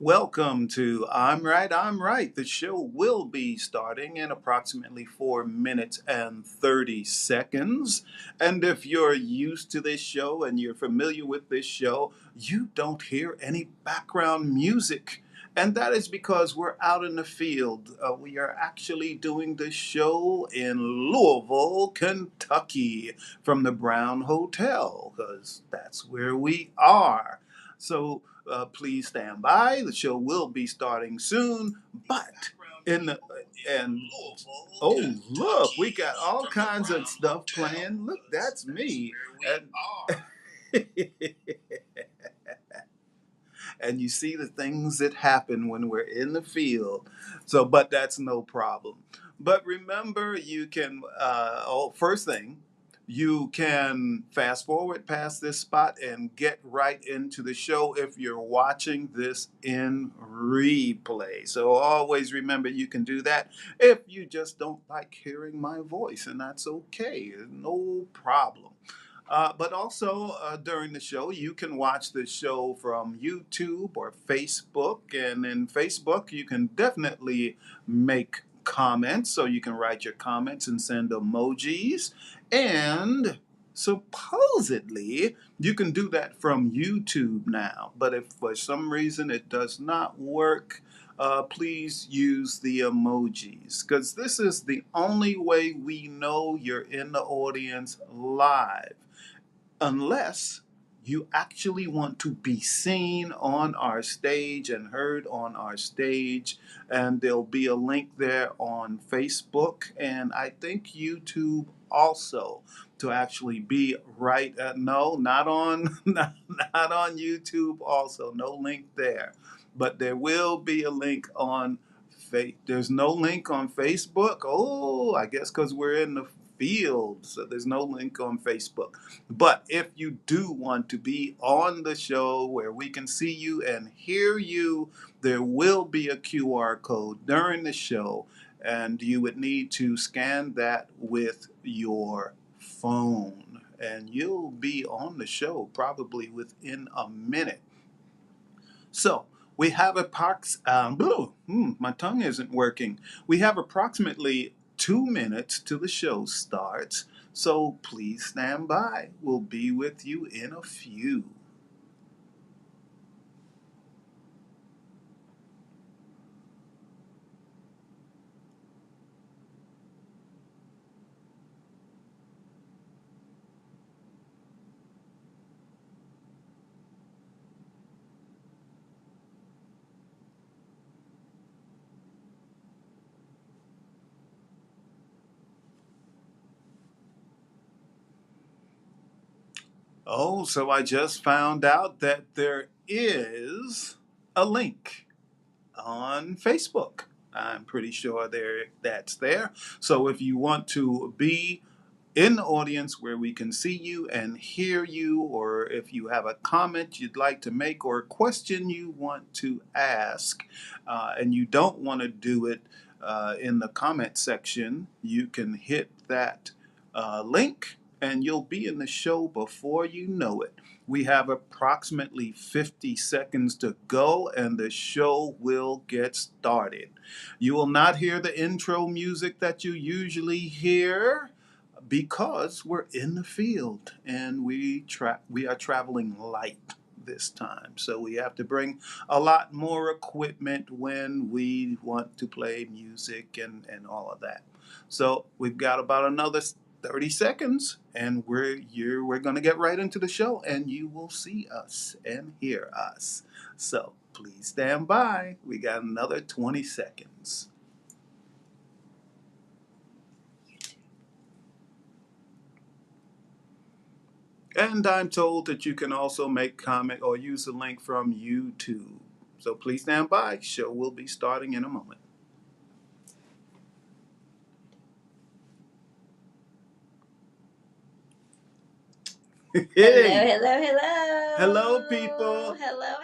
Welcome to I'm Right, I'm Right. The show will be starting in approximately 4 minutes and 30 seconds. And if you're used to this show and you're familiar with this show, you don't hear any background music. And that is because we're out in the field. We are actually doing this show in Louisville, Kentucky, from the Brown Hotel, because that's where we are. So please stand by. The show will be starting soon. But in the and oh look, we got all kinds of stuff playing. Look, that's me. And, and you see the things that happen when we're in the field. So, but that's no problem. But remember, you can. First thing, you can fast forward past this spot and get right into the show if you're watching this in replay. So always remember you can do that if you just don't like hearing my voice, and that's okay. No problem. But also during the show, you can watch the show from YouTube or Facebook. And in Facebook, you can definitely make comments. So you can write your comments and send emojis. And supposedly, you can do that from YouTube now. But if for some reason it does not work, please use the emojis because this is the only way we know you're in the audience live unless you actually want to be seen on our stage and heard on our stage. And there'll be a link there on Facebook and I think YouTube also to actually be right at no, not on not on YouTube also, no link there. But there will be a link on there's no link on Facebook. Oh, I guess because we're in the field. So there's no link on Facebook. But if you do want to be on the show where we can see you and hear you, there will be a QR code during the show, and you would need to scan that with your phone. And you'll be on the show probably within a minute. So we have my tongue isn't working. We have approximately 2 minutes till the show starts. So please stand by. We'll be with you in a few. Oh, so I just found out that there is a link on Facebook. I'm pretty sure that's there. So if you want to be in the audience where we can see you and hear you, or if you have a comment you'd like to make or a question you want to ask, and you don't want to do it in the comment section, you can hit that link and you'll be in the show before you know it. We have approximately 50 seconds to go and the show will get started. You will not hear the intro music that you usually hear because we're in the field and we are traveling light this time. So we have to bring a lot more equipment when we want to play music and all of that. So we've got about another 30 seconds and we're going to get right into the show and you will see us and hear us. So please stand by. We got another 20 seconds. And I'm told that you can also make comment or use the link from YouTube. So please stand by. Show will be starting in a moment. Hello, Hey, hello, hello. hello, people. Hello,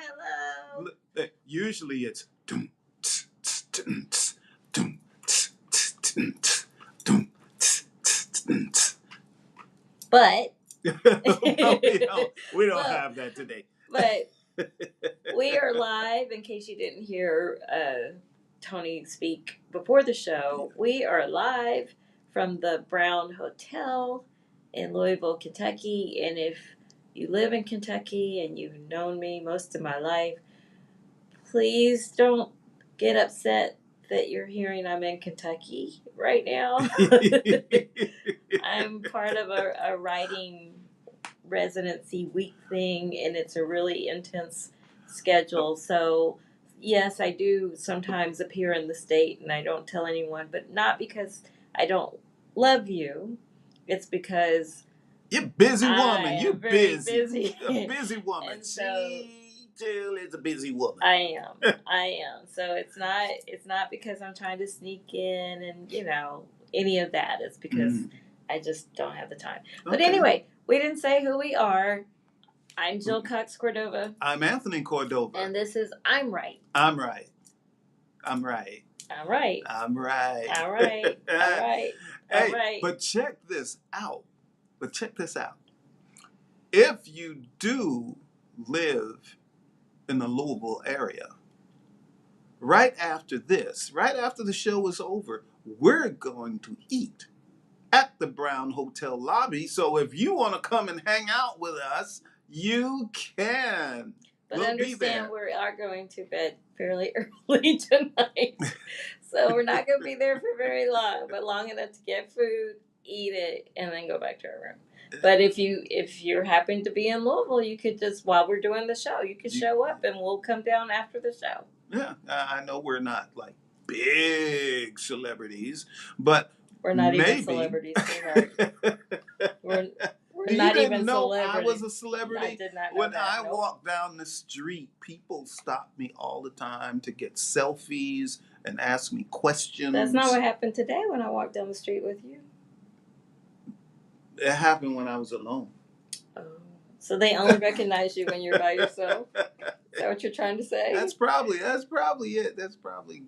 hello. Usually it's dum, tss, tss, dum, tss, dum, tss, tss, dum, tss, dum, tss, tss, dum, tss. But No, we don't well, have that today. but We are live, in case you didn't hear Tony speak before the show. We are live from the Brown Hotel in Louisville, Kentucky. And if you live in Kentucky and you've known me most of my life, please don't get upset that you're hearing I'm in Kentucky right now. I'm part of a writing residency week thing, and it's a really intense schedule. So, yes, I do sometimes appear in the state, and I don't tell anyone, but not because I don't love you. It's because You're a busy I woman. You're am very busy. busy. You're a busy woman. And so She Jill is a busy woman. I am. So it's not because I'm trying to sneak in and any of that. It's because I just don't have the time. But Okay. anyway, we didn't say who we are. I'm Jill Cox Cordova, I'm Anthony Cordova. and this is I'm Right. I'm right. I'm right. All right. I'm right. All right. All right. All Hey, right. but check this out. If you do live in the Louisville area, right after the show is over, we're going to eat at the Brown Hotel lobby. So if you want to come and hang out with us, you can. But We'll be understand there. we are going to bed fairly early tonight. So we're not going to be there for very long, but long enough to get food, eat it, and then go back to our room. But if you're happen to be in Louisville, you could just, while we're doing the show, you could show up and we'll come down after the show. Yeah, I know we're not like big celebrities, but we're not maybe. Even celebrities. We're Do not you even know celebrities. I was a celebrity? I did not know when that. I walk down the street, people stop me all the time to get selfies and ask me questions. That's not what happened today when I walked down the street with you. It happened when I was alone. Oh. So they only recognize you when you're by yourself? Is that what you're trying to say? That's probably it. That's probably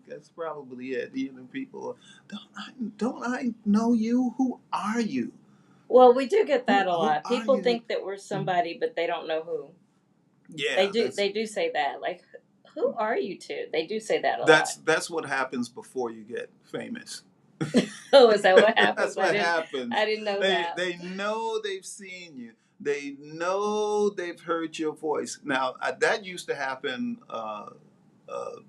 it. People, don't I know you? Who are you? Well, we do get that a lot. Who People think that we're somebody, but they don't know who. Yeah, they do say that. Like, who are you two? They do say that a lot. That's what happens before you get famous. Oh, is that what happens? That's what happens. I didn't know that. They know they've seen you. They know they've heard your voice. Now, that used to happen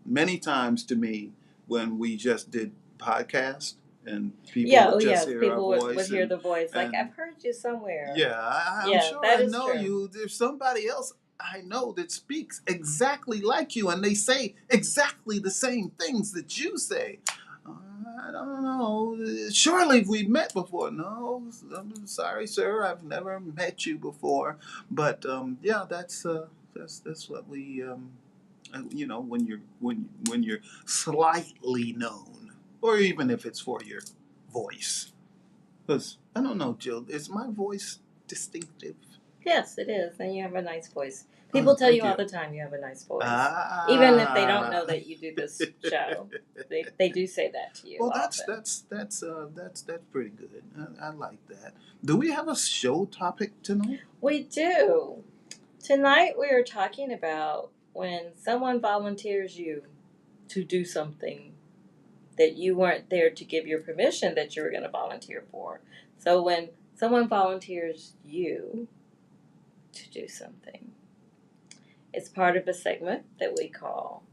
many times to me when we just did podcasts and people would just hear people our voice. Would hear the voice. Like, I've heard you somewhere. Yeah, I'm sure I know you. There's somebody else I know that speaks exactly like you, and they say exactly the same things that you say. I don't know. Surely we've met before. No, I'm sorry, sir. I've never met you before. But yeah, that's what we when you're slightly known, or even if it's for your voice. Because I don't know, Jill. Is my voice distinctive? Yes, it is. And you have a nice voice. People tell you all the time you have a nice voice. Even if they don't know that you do this show, they do say that to you. Well, often. that's pretty good. I like that. Do we have a show topic tonight? We do. Tonight we are talking about when someone volunteers you to do something that you weren't there to give your permission that you were going to volunteer for. So when someone volunteers you to do something, it's part of a segment that we call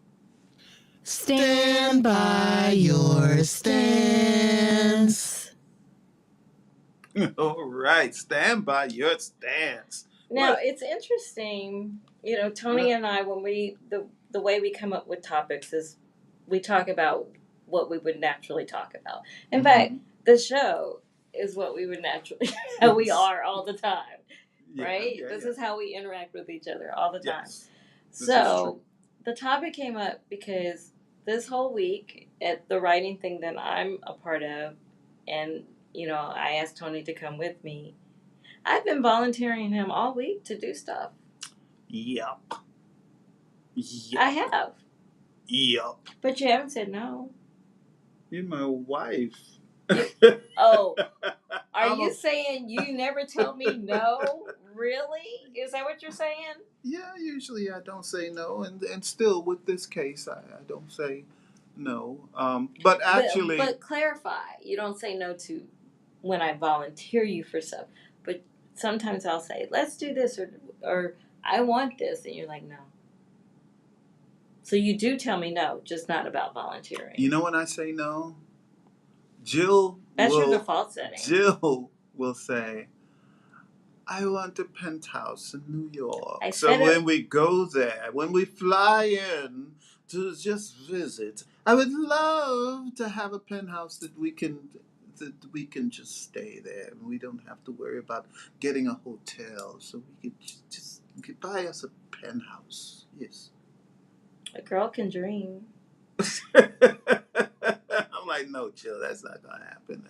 Stand by your stance. All right, stand by your stance. Now, it's interesting, Tony and I, when the way we come up with topics is we talk about what we would naturally talk about. In fact, the show is what we would naturally, how we are all the time, right? This is how we interact with each other all the time. Yes. So the topic came up because this whole week at the writing thing that I'm a part of, and, I asked Tony to come with me, I've been volunteering him all week to do stuff. Yep. I have. Yep. But you haven't said no. You're my wife. Are you saying you never tell me no? Really? Is that what you're saying? Yeah, usually I don't say no, and still with this case, I don't say no. But actually, But clarify. You don't say no to when I volunteer you for stuff, but sometimes I'll say, "Let's do this," or "I want this," and you're like, "No." So you do tell me no, just not about volunteering. you know when I say no, Jill That's your will default setting. Jill will say, I want a penthouse in New I York. So said when it. we go there, when we fly in to just visit, I would love to have a penthouse that we can just stay there and we don't have to worry about getting a hotel. So we could just buy us a penthouse. Yes. A girl can dream. I'm like, no, chill. That's not gonna happen.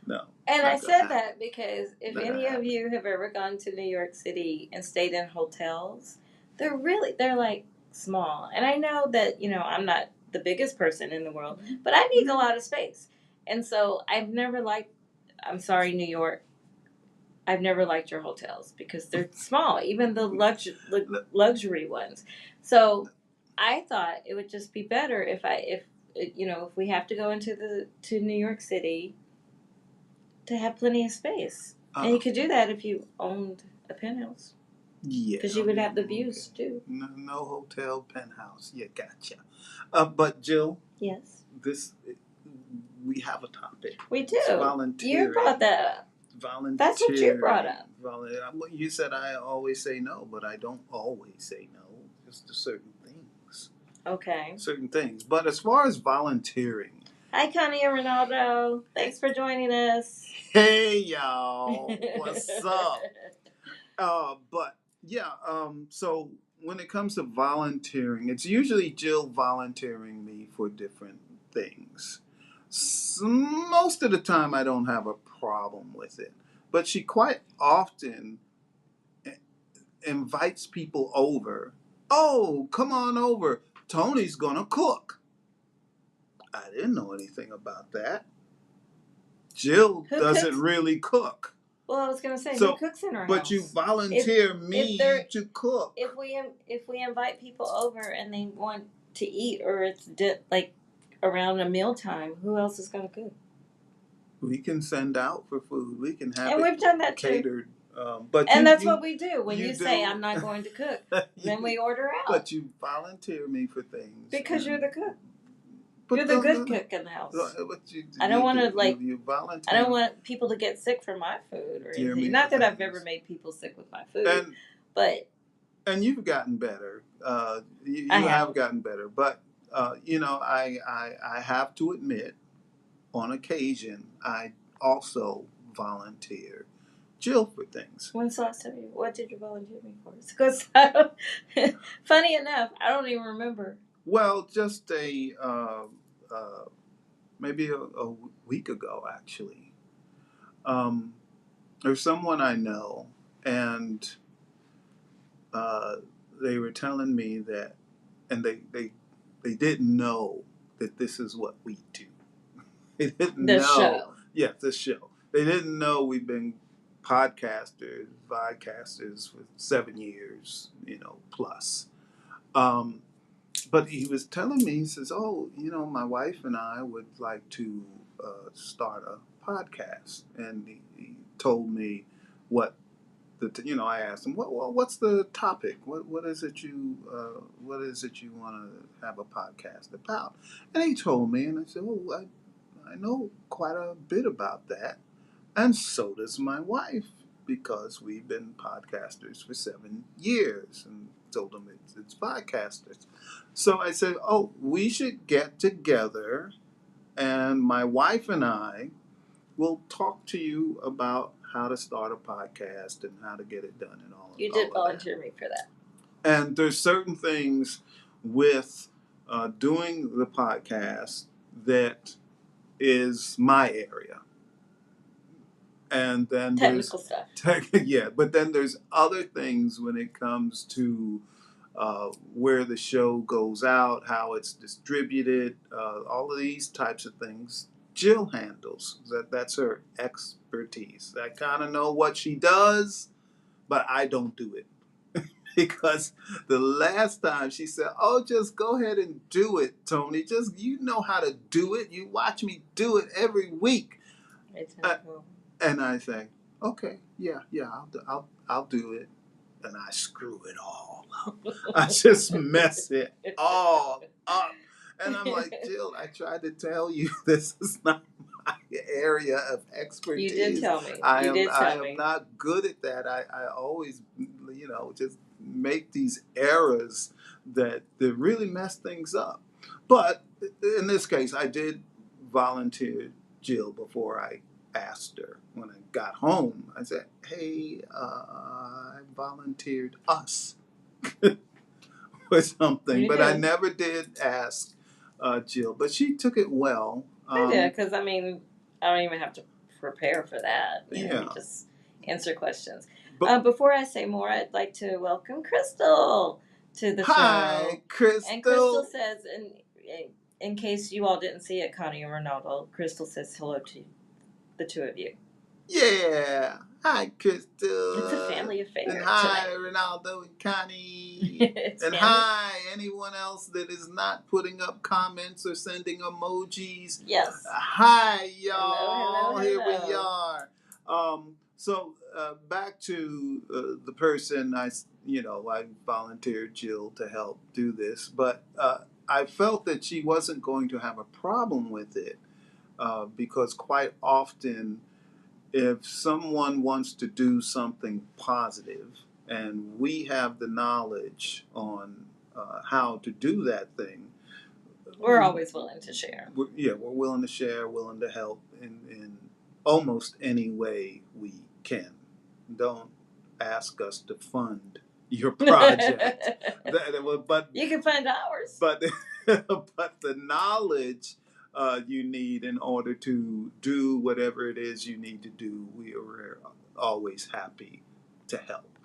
No, it's And I not gonna said happen. that because if Not gonna any of happen. you have ever gone to New York City and stayed in hotels, they're like small. And I know that, I'm not the biggest person in the world, but I need a lot of space. And so I've never liked, I'm sorry, New York, I've never liked your hotels because they're small, even the luxury ones. So I thought it would just be better if we have to go to New York City to have plenty of space. And you could do that if you owned a penthouse Yeah. because you would have the views too. No hotel penthouse. Yeah, gotcha. But Jill, Yes, this we have a topic. we It's do. volunteering. You brought that up. Volunteering. That's what you brought up. You said I always say no, but I don't always say no. Just to certain things. Okay. Certain things. But as far as volunteering, Hi, Connie and Ronaldo. Thanks for joining us. hey y'all, what's up? But yeah, so when it comes to volunteering, it's usually Jill volunteering me for different things. Most of the time, I don't have a problem with it, but she quite often invites people over. Oh, come on over. Tony's gonna cook. I didn't know anything about that. Jill Who doesn't cooks? really cook. Well, I was gonna say, So, who cooks in our but house? you volunteer me to cook. If we invite people over and they want to eat, or it's like around a mealtime, who else is gonna cook? We can send out for food. We can have And it we've done that too. catered. That's what we do. When you you say do- I'm not going to cook, then we order out But you volunteer me for things. because you're the cook. But You're the good cook in the house. I don't want to You volunteer. I don't want people to get sick from my food or Dear anything. me Not for that I've things. ever made people sick with my food, but And you've gotten better. You I have gotten better. But I have to admit, on occasion, I also volunteer Jill for things. When's the last time what did you volunteer me for? Because funny enough, I don't even remember. Well, just maybe a week ago, actually. There's someone I know, and uh, they were telling me that, and they didn't know that this is what we do. They didn't know. Show. Yeah, this show. They didn't know we've been vodcasters for 7 years, plus. But he was telling me, he says, "Oh, my wife and I would like to start a podcast," and he told me what I asked him, what's the topic? What is it you want to have a podcast about? And he told me, and I said, "Oh, I know quite a bit about that, and so does my wife, because we've been podcasters for 7 years." And told him it's podcasters. So I said, "Oh, we should get together, and my wife and I will talk to you about how to start a podcast and how to get it done and all." You did all volunteer me for that. And there's certain things with doing the podcast that is my area. And then technical stuff. Yeah, but then there's other things when it comes to where the show goes out, how it's distributed, all of these types of things. Jill handles that's her expertise. I kind of know what she does, but I don't do it. because the last time she said, "Oh, just go ahead and do it, Tony. Just you know how to do it. You watch me do it every week." Uh, and I say, "Okay, yeah, I'll do it." And I screw it all up. I just mess it all up. And I'm like, Jill, I tried to tell you this is not my area of You did expertise. tell me. I You am did I tell am me. not good at that. I always just make these errors that really mess things up. But in this case I did volunteer Jill before I asked her. When I got home, I said, "Hey, I volunteered us for something," You but I did. never did ask Jill. But she took it well. I did, because I mean, I don't even have to prepare for that. You know, Yeah. you just answer questions. But Before I say more, I'd like to welcome Crystal to the show. hi, Crystal. And Crystal says, in case you all didn't see it, Connie and Ronaldo, Crystal says hello to the two of you. Yeah. Hi, Crystal. It's a family affair And hi, tonight. Ronaldo and Connie. It's And family. hi, anyone else that is not putting up comments or sending emojis. Yes. Hi, y'all. Hello, hello, Here we hello. are. So back to the person I volunteered Jill to help do this, but I felt that she wasn't going to have a problem with it because quite often, if someone wants to do something positive and we have the knowledge on how to do that thing, we're always willing to share. We're willing to share, willing to help in almost any way we can. Don't ask us to fund your project. But you can fund ours. But but the knowledge you need in order to do whatever it is you need to do, we are always happy to help.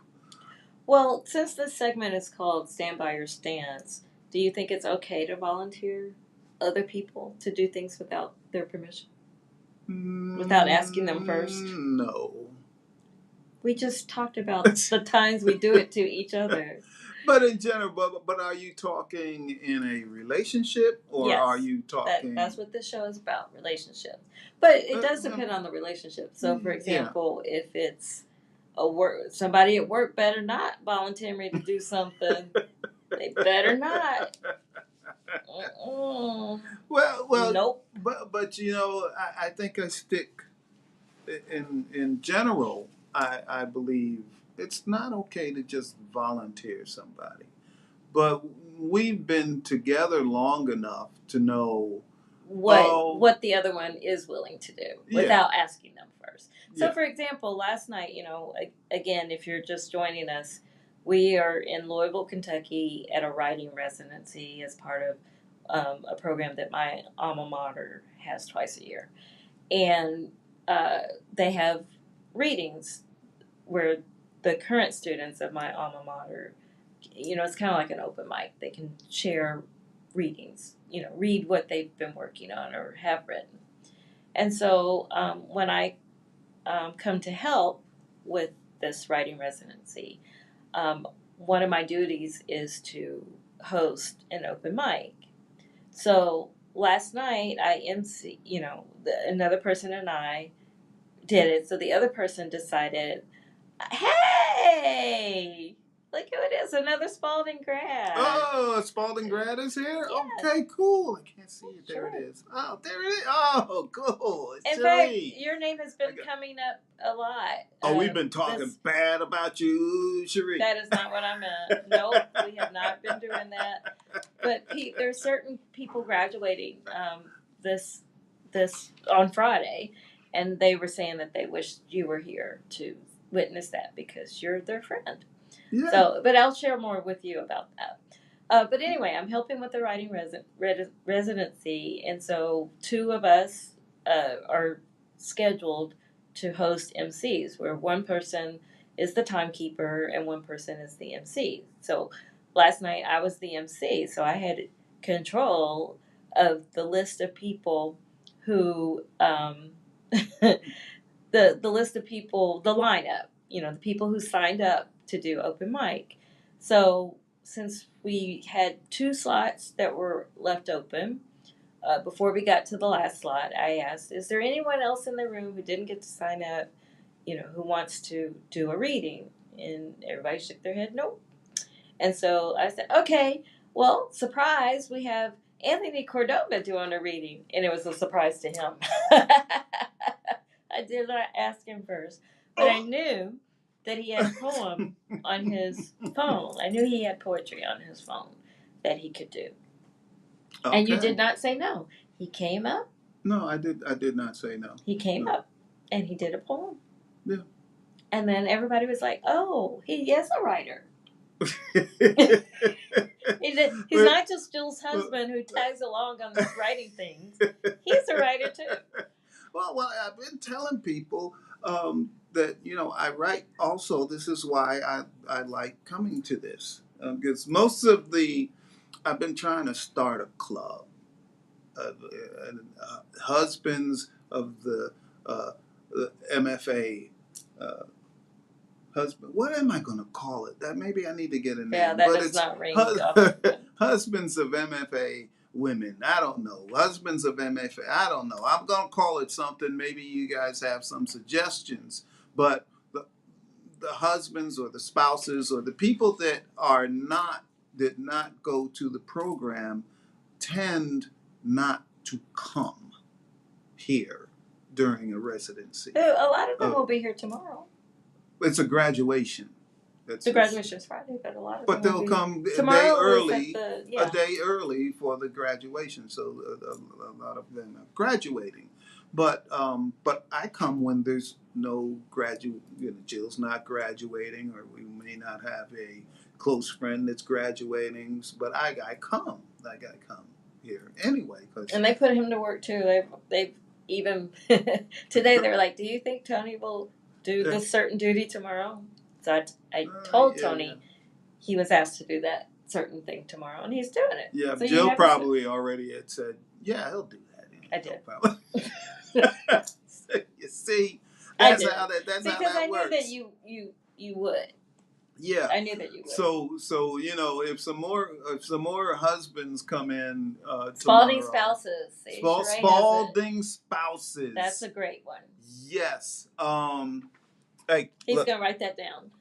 Well, since this segment is called Stand By Your Stance, do you think it's okay to volunteer other people to do things without their permission? Without asking them first? No. We just talked about the times we do it to each other. But in general, but are you talking in a relationship, or yes, are you talking? That's what this show is about, relationships. But it does depend on the relationship. So, for example, if it's somebody at work better not volunteer me to do something. They better not. Well, nope. But I think I stick in general. I believe it's not okay to just volunteer somebody, but we've been together long enough to know what the other one is willing to do without asking them first. So, for example, last night, again, if you're just joining us, we are in Louisville, Kentucky at a writing residency as part of a program that my alma mater has twice a year. And they have readings where the current students of my alma mater, it's kind of like an open mic. They can share readings, read what they've been working on or have written. And so when I come to help with this writing residency, one of my duties is to host an open mic. So last night I MC, another person and I did it. So the other person decided, hey, look who it is, another Spalding grad. Oh, Spalding grad is here? Yes. Okay, cool. I can't see it. There it is. Oh, there it is. Oh, cool. It's Cherie. In fact, your name has been coming up a lot. Oh, we've been talking bad about you, Cherie. That is not what I meant. Nope, we have not been doing that. But there's certain people graduating this on Friday, and they were saying that they wished you were here to witness that because you're their friend. Yeah. So, but I'll share more with you about that. But anyway, I'm helping with the writing residency, and so two of us are scheduled to host MCs, where one person is the timekeeper and one person is the MC. So last night I was the MC, so I had control of the list of people who the list of people, the lineup, the people who signed up to do open mic. So since we had 2 slots that were left open, before we got to the last slot, I asked, "Is there anyone else in the room who didn't get to sign up? Who wants to do a reading?" And everybody shook their head, "Nope." And so I said, "Okay, well, surprise, we have Anthony Cordova doing a reading," and it was a surprise to him. I did not ask him first, but I knew that he had a poem on his phone. I knew he had poetry on his phone that he could do. Okay. And you did not say no. He came up. No, I did not say no. He came up and he did a poem. Yeah. And then everybody was like, "Oh, he is a writer." He's not just Jill's husband who tags along on these writing things. He's a writer too. Well, I've been telling people that I write. Also, this is why I like coming to this, because most of I've been trying to start a club, husbands of the MFA. Husband, what am I going to call it? That maybe I need to get a name. Yeah, that does not ring. Husbands of MFA women. I don't know. Husbands of MFA. I don't know. I'm going to call it something. Maybe you guys have some suggestions. But the husbands or the spouses or the people that did not go to the program tend not to come here during a residency. A lot of them will be here tomorrow. It's a graduation. The graduation is Friday, but a lot of them. But they'll come a day early for the graduation. So a lot of them are graduating. But I come when there's no graduate. Jill's not graduating, or we may not have a close friend that's graduating. But I come. I gotta come here anyway. And they put him to work too. They've even today they were like, "Do you think Tony will do this certain duty tomorrow?" So I told Tony he was asked to do that certain thing tomorrow, and he's doing it. Yeah, so Jill probably already had said, "Yeah, he'll do that." I did. You see, that's how that because works. I knew that you would. Yeah, I knew that you would. So if some more husbands come in Spalding tomorrow, spouses. Spalding spouses. That's a great one. Yes. Hey, he's gonna write that down.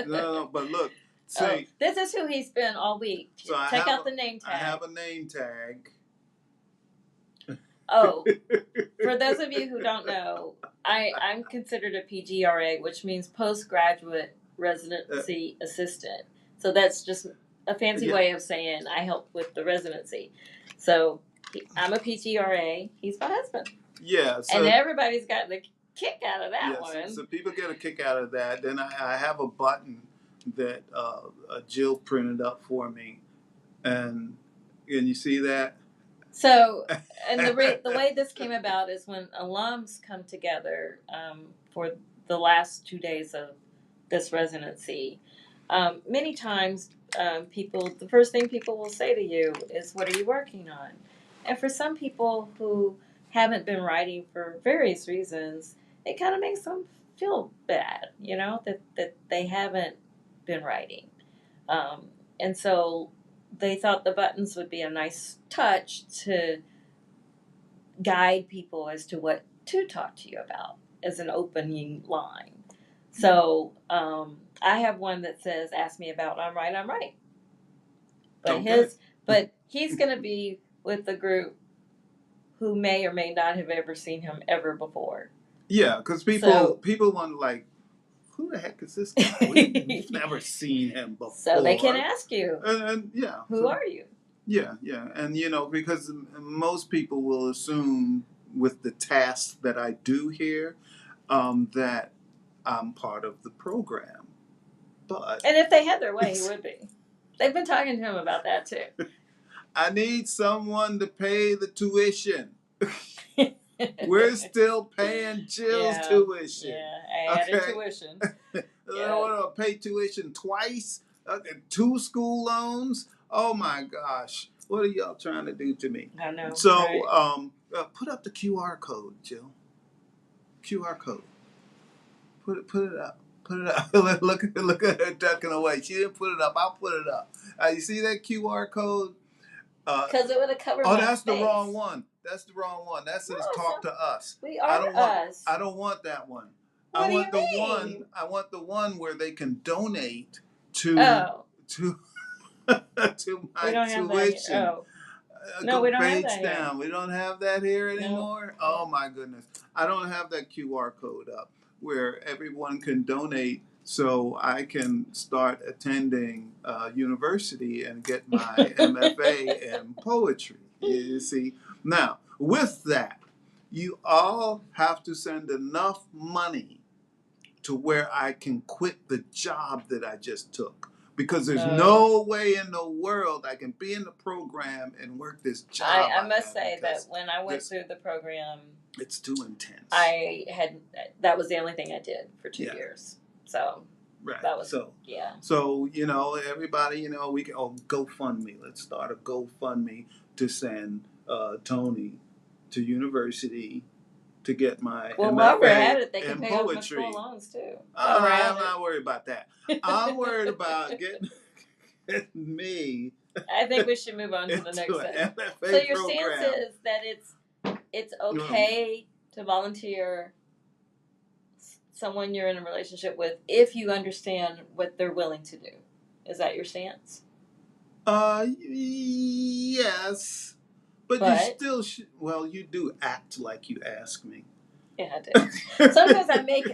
No, but look. See, this is who he's been all week. So check out the name tag. I have a name tag. Oh, for those of you who don't know, I'm considered a PGRA, which means postgraduate residency assistant. So that's just a fancy way of saying I help with the residency. So I'm a PGRA. He's my husband. Yeah. So, and everybody's gotten a kick out of that one. So people get a kick out of that. Then I have a button that Jill printed up for me, and you see that. So, and the way this came about is when alums come together for the last 2 days of this residency. Many times, the first thing people will say to you is, "What are you working on?" And for some people who haven't been writing for various reasons, it kind of makes them feel bad, that they haven't been writing. And so they thought the buttons would be a nice touch to guide people as to what to talk to you about as an opening line. So I have one that says, "Ask me about I'm right." But he's going to be with the group who may or may not have ever seen him ever before. Yeah, because people want like, who the heck is this guy? We've never seen him before. So they can ask you, and who are you? Yeah, and because most people will assume with the tasks that I do here, that I'm part of the program. And if they had their way, he would be. They've been talking to him about that too. I need someone to pay the tuition. We're still paying Jill's tuition. Yeah, I added tuition. I don't want to pay tuition twice. 2 school loans. Oh my gosh. What are y'all trying to do to me? I know. So put up the QR code, Jill. QR code. Put it up. Put it up. Look at her ducking away. She didn't put it up. I'll put it up. You see that QR code? Because it would have covered Oh, my that's the face. wrong one. That's the wrong one. That says No, talk to us. We I are don't want. us. I don't want that one. What I do want you the mean? one. I want the one where they can donate to Oh, to to we my don't have that tuition. here. Oh, no, Go we don't have page that here. down. We don't have that here No. anymore. Oh my goodness! I don't have that QR code up where everyone can donate, so I can start attending university and get my MFA in poetry. You see, now with that, you all have to send enough money to where I can quit the job that I just took. Because there's no way in the world I can be in the program and work this job. I must say that when I went through the program, it's too intense. That was the only thing I did for 2 years. So right. That was so yeah. So everybody, we can GoFundMe. Let's start a GoFundMe to send Tony to university to get my well, MFA while we're at it, they can in pay poetry. off my school loans too. I'm not worried about that. I'm worried about getting me. I think we should move on to the next thing. So your stance is that it's okay to volunteer someone you're in a relationship with if you understand what they're willing to do. Is that your stance? Yes. But you still you do act like you ask me. Yeah, I do. Sometimes I make,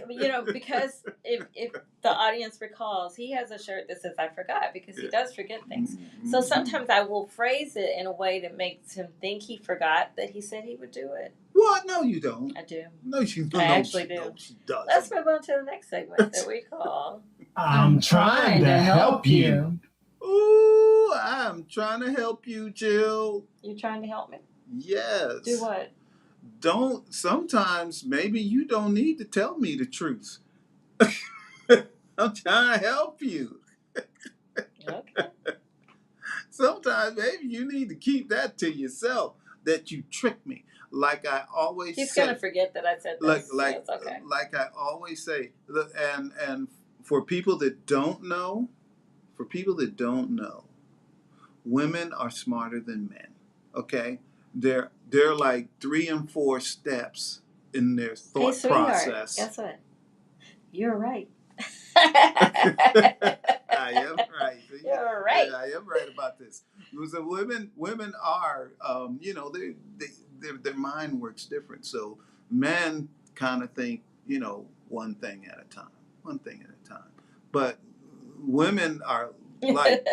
because if the audience recalls, he has a shirt that says I forgot because he does forget things. Mm-hmm. So sometimes I will phrase it in a way that makes him think he forgot that he said he would do it. What? No, you don't. I do. No, she don't. I actually do. No, she doesn't. Let's move on to the next segment that we call I'm trying to help you. Ooh, I'm trying to help you, Jill. You trying to help me? Yes. Do what? Sometimes maybe you don't need to tell me the truth. I'm trying to help you. Okay. Sometimes maybe you need to keep that to yourself, that you tricked me. Like I always say. He's going to forget that I said this. Like I always say, and for people that don't know, women are smarter than men. Okay? They're like 3 and 4 steps in their thought process. Guess what? You're right. I am right. You're right. Yeah, I am right about this. So women are, their mind works different. So men kind of think, one thing at a time. But women are like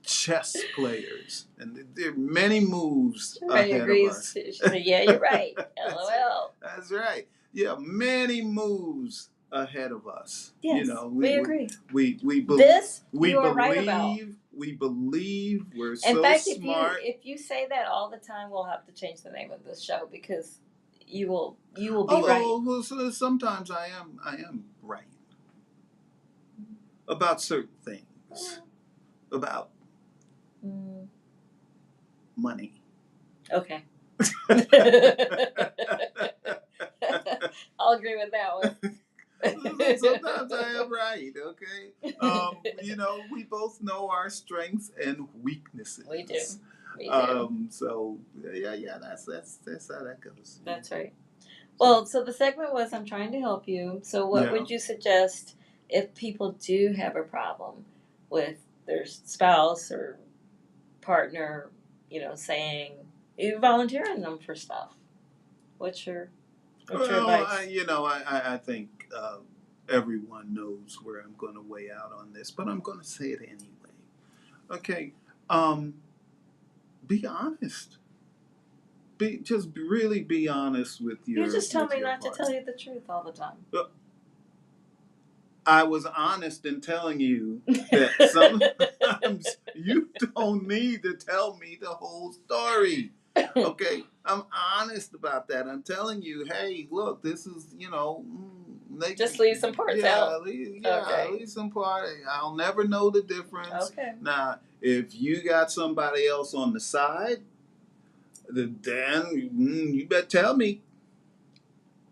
chess players, and there are many moves ahead of us. She said, yeah, you're right. LOL. That's right. Yeah, many moves ahead of us. Yes, we agree. We believe. This you are right about. We believe we're in so fact, smart. if you say that all the time, we'll have to change the name of this show because you will be right. Well, so sometimes I am right about certain things. About money. Okay. I'll agree with that one. Sometimes I am right, okay? We both know our strengths and weaknesses. We do. So that's how that goes. That's right. Well, so the segment was I'm trying to help you. So what would you suggest if people do have a problem with their spouse or partner, saying you volunteering them for stuff? What's your advice? I think everyone knows where I'm going to weigh out on this, but I'm going to say it anyway. Okay, be honest. Really be honest with your. You just tell me not partner. to tell you the truth all the time. I was honest in telling you that sometimes you don't need to tell me the whole story. Okay, I'm honest about that. I'm telling you, hey, look, this is, just leave some parts out. Leave some parts. I'll never know the difference. Okay. Now, if you got somebody else on the side, then you better tell me.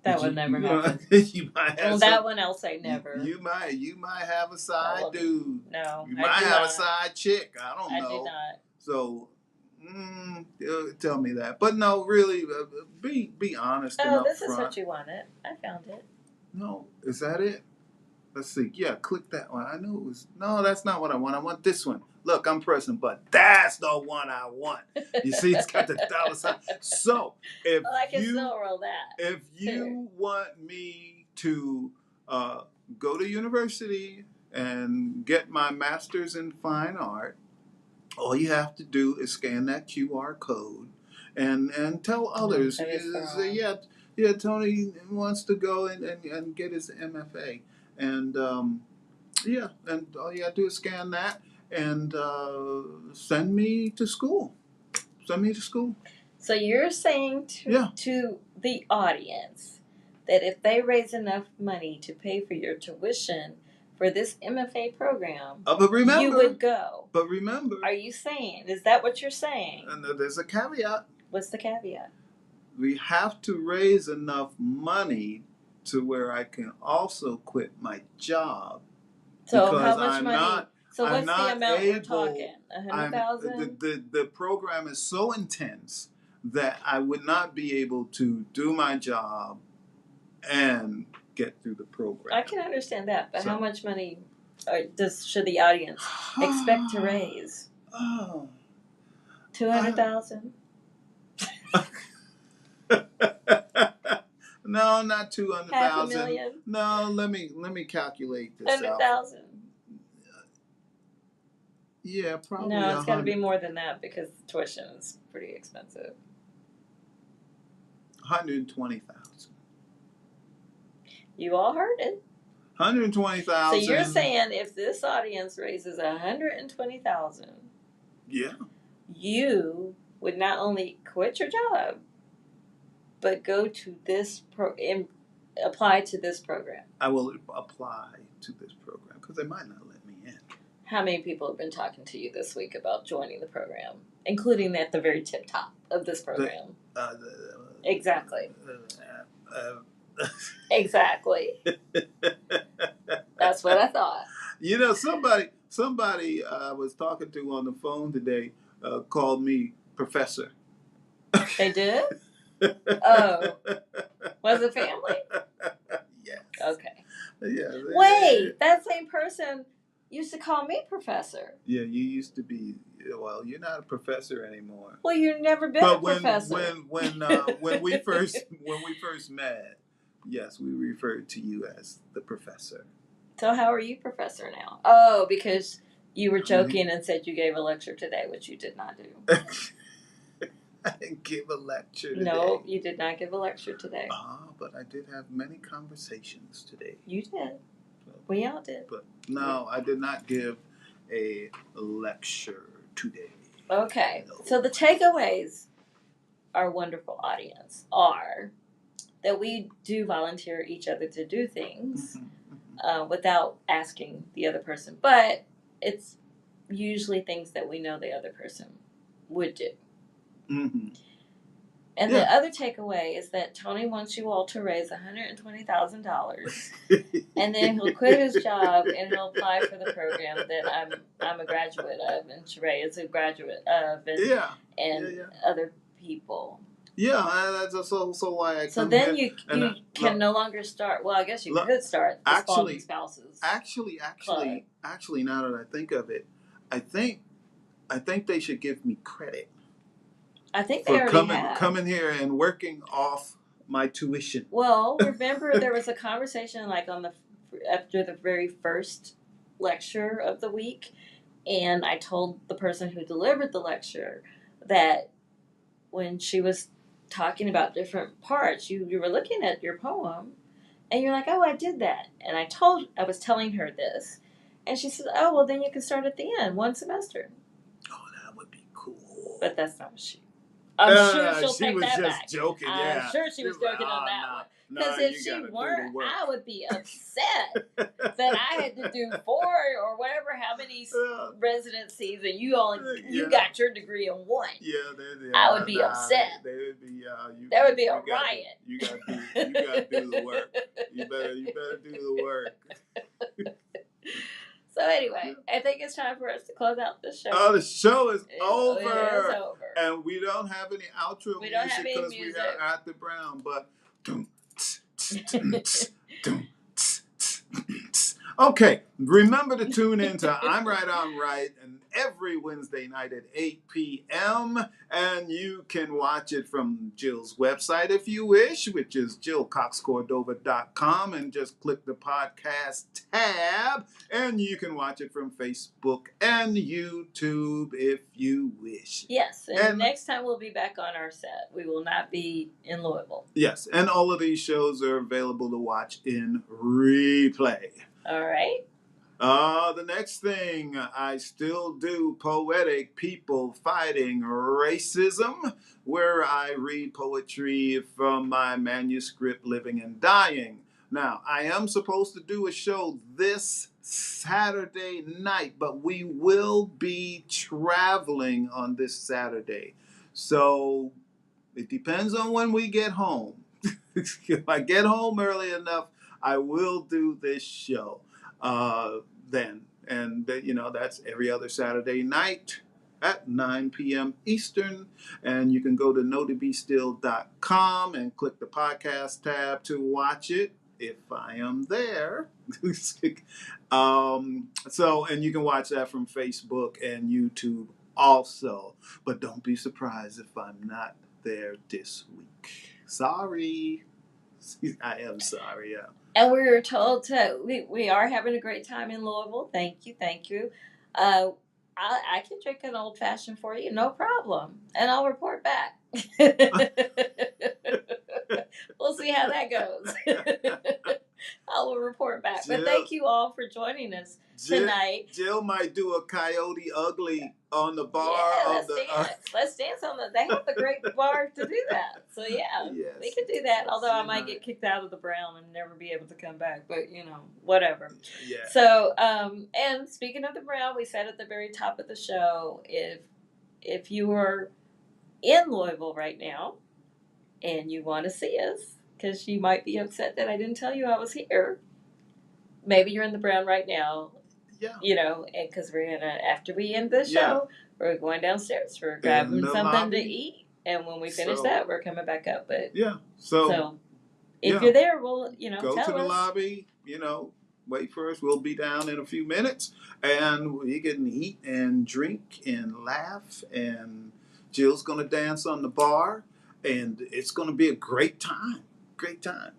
That would never happen. You might have Well, that one I'll say never. You might have a side dude. No, You I might do have not. a side chick. I don't know. I do not. So, tell me that. But no, really, be honest and Oh, this upfront. is what you wanted. I found it. No, is that it? Let's see. Yeah, click that one. I knew it was. No, that's not what I want. I want this one. Look, I'm pressing button. That's the one I want. You see, it's got the dollar sign. So, if Well, I can you still roll that. if you want me to go to university and get my master's in fine art, all you have to do is scan that QR code and tell others. Yeah, Tony wants to go and get his MFA. And and all you have to do is scan that and send me to school. Send me to school. So you're saying to the audience that if they raise enough money to pay for your tuition for this MFA program, But remember, you would go. But remember, Are you saying? Is that what you're saying? And there's a caveat. What's the caveat? We have to raise enough money to where I can also quit my job. So because how much I'm money? Not, so what's I'm not the amount able, we're talking? 100,000? The program is so intense that I would not be able to do my job and get through the program. I can understand that, but how much money should the audience expect to raise? 200,000? No, not 200,000. $500,000? No, let me calculate this 100,000? Yeah, probably. No, it's got to be more than that because tuition is pretty expensive. 120,000. You all heard it. 120,000. So you're saying if this audience raises 120,000, yeah, you would not only quit your job, but go to this apply to this program. I will apply to this program because they might not let me in. How many people have been talking to you this week about joining the program, including at the very tip top of this program? Exactly. Exactly. That's what I thought. You know, somebody I was talking to on the phone today called me professor. They did? Oh. Was it family? Yes. Okay. Yeah. Wait, that same person used to call me professor. Yeah, you used to be. Well, you're not a professor anymore. Well, you've never been a professor. When we first met, yes, we referred to you as the professor. So how are you professor now? Oh, because you were joking and said you gave a lecture today, which you did not do. I didn't give a lecture today. No, you did not give a lecture today. But I did have many conversations today. You did. We all did. But no, I did not give a lecture today. Okay. No. So the takeaways, our wonderful audience, are that we do volunteer each other to do things without asking the other person. But it's usually things that we know the other person would do. Mm-hmm. And the other takeaway is that Tony wants you all to raise $120,000, and then he'll quit his job and he'll apply for the program that I'm a graduate of, and Sheree is a graduate of, and other people. Yeah, that's also why I. So then you can no longer start. Well, I guess you could start the Spalding Spouses. Actually, now that I think of it, I think they should give me credit. I think they already have. Coming here and working off my tuition. Well, remember there was a conversation like after the very first lecture of the week, and I told the person who delivered the lecture that when she was talking about different parts, you were looking at your poem, and you're like, "Oh, I did that," and I was telling her this, and she said, "Oh, well, then you can start at the end, one semester." Oh, that would be cool. But that's not what I'm sure she'll take that back. She was just joking, yeah. I'm sure she was joking on that one. Because you if she gotta do the weren't, work. I would be upset that I had to do 4 or whatever, how many residencies, and you Yeah. got your degree in 1. Yeah, I would be upset. They would be. There would be a you riot. You gotta do the work. You better do the work. So anyway, I think it's time for us to close out the show. Oh, the show is over. It is over. And we don't have any outro We don't have music any because we music. are at the Brown, but okay, remember to tune in to I'm Right, I'm Right, and every Wednesday night at 8 p.m. And you can watch it from Jill's website if you wish, which is JillCoxCordova.com, and just click the podcast tab. And you can watch it from Facebook and YouTube if you wish. Yes, and next time we'll be back on our set. We will not be in Louisville. Yes, and all of these shows are available to watch in replay. All right. The next thing, I still do Poetic People Fighting Racism, where I read poetry from my manuscript Living and Dying. Now, I am supposed to do a show this Saturday night, but we will be traveling on this Saturday. So it depends on when we get home. If I get home early enough, I will do this show then. And, that's every other Saturday night at 9 p.m. Eastern. And you can go to knowtobestill.com and click the podcast tab to watch it if I am there. And you can watch that from Facebook and YouTube also. But don't be surprised if I'm not there this week. Sorry. I am sorry, yeah. And we were told we are having a great time in Louisville. Thank you. I can drink an old fashioned for you, no problem, and I'll report back. We'll see how that goes. I will report back. But thank you all for joining us tonight. Jill might do a Coyote Ugly on the bar. Yeah, let's dance on the. They have the great bar to do that. So yeah, yes. We could do that. Although I might get kicked out of the Brown and never be able to come back. But whatever. Yeah. So and speaking of the Brown, we said at the very top of the show, if you are in Louisville right now and you want to see us, because you might be upset that I didn't tell you I was here. Maybe you're in the Brown right now. Yeah. And because after we end the show, we're going downstairs. We're grabbing something lobby. to eat. And when we finish that, we're coming back up. But yeah. So if you're there, we'll, go tell to the us. lobby, wait for us. We'll be down in a few minutes. And we can eat and drink and laugh. And Jill's going to dance on the bar. And it's going to be a great time. Great time.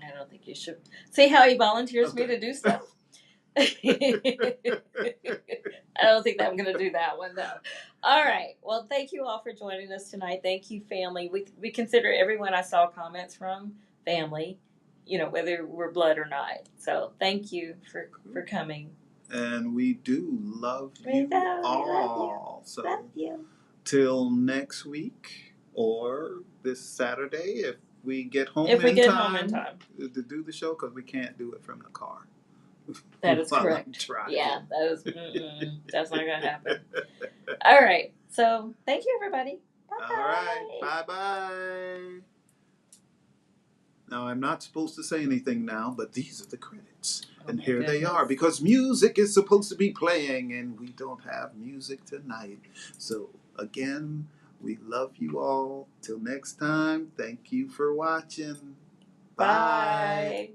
I don't think you should. See how he volunteers me to do stuff? I don't think that I'm going to do that one, though. All right. Well, thank you all for joining us tonight. Thank you, family. We consider everyone I saw comments from family, whether we're blood or not. So thank you for coming. And we do love you all. So love you. Till next week or this Saturday if we get home home in time to do the show, because we can't do it from the car. That is correct. Yeah, that's not going to happen. All right. So thank you, everybody. Bye-bye. All right. Bye-bye. Now, I'm not supposed to say anything now, but these are the credits. And here they are, because music is supposed to be playing, and we don't have music tonight. So, again, we love you all. Till next time, thank you for watching. Bye.